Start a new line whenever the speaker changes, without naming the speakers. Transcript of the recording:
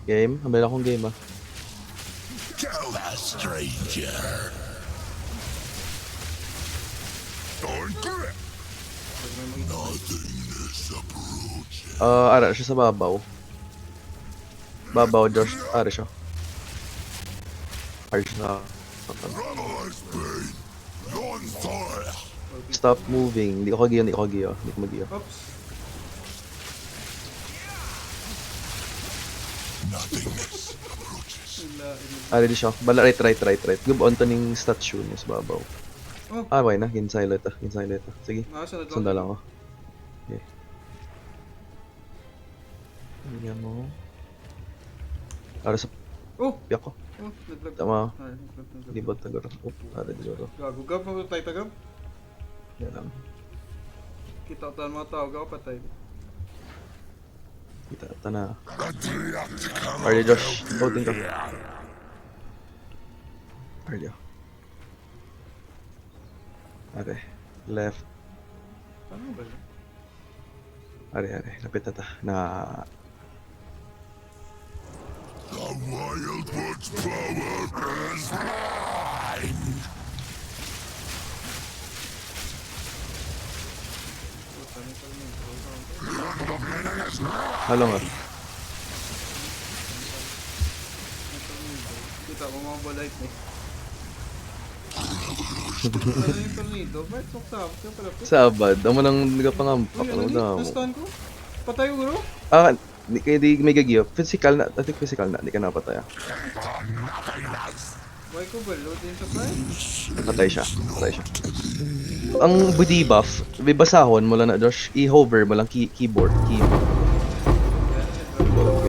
Game? Habay akong game ah.
Tell a stranger. Nothingness approaches.
Ara siya sa babaw. Babaw, Josh. Ara siya. Ara siya.
Traveler's pain. Non-fire.
Stop moving. Hindi ko kagiyo, hindi ko kagiyo. Hindi ko magiyo.
Oops.
Nothingness approaches.
Ara di siya. Bala, right. Gub on to ning statue niya sa babaw.
Oh.
Okay na. Ginsilent ah. Sige.
Nakasunod lang.
Sandal ako. Okay. Bigyan mo. Ara sa
Oh!
piyak ko.
Oh, naglag.
Tama.
Ay, naglag.
Di ba tagaro? Ara di siguro.
Gago, gab mo tayo tagab.
Yan lang.
Kita ko tayo mga tao, gago patay.
Kita na. Arya Josh. Voting ka. Arya. Are. Left.
Ano ba yun?
Are. Lapit na ta. Na.
The Wildwood's power is mine.
Halo nga.
Kita ko mga balite eh. Ano yung tornado? Bakit suksab? Kaya pala po.
Sabad. Amo nang nagapangampak.
Uy, ano
Ano
ni?
daw mo?
Nastaan ko? Patay ko bro?
Di may gagiyo. Physical na. I think physical na. Di ka napatay ah.
Why ko ba? Load din sa fire?
Patay siya. Ang body buff, may basahon mo lang na Josh. I-hover mo lang keyboard.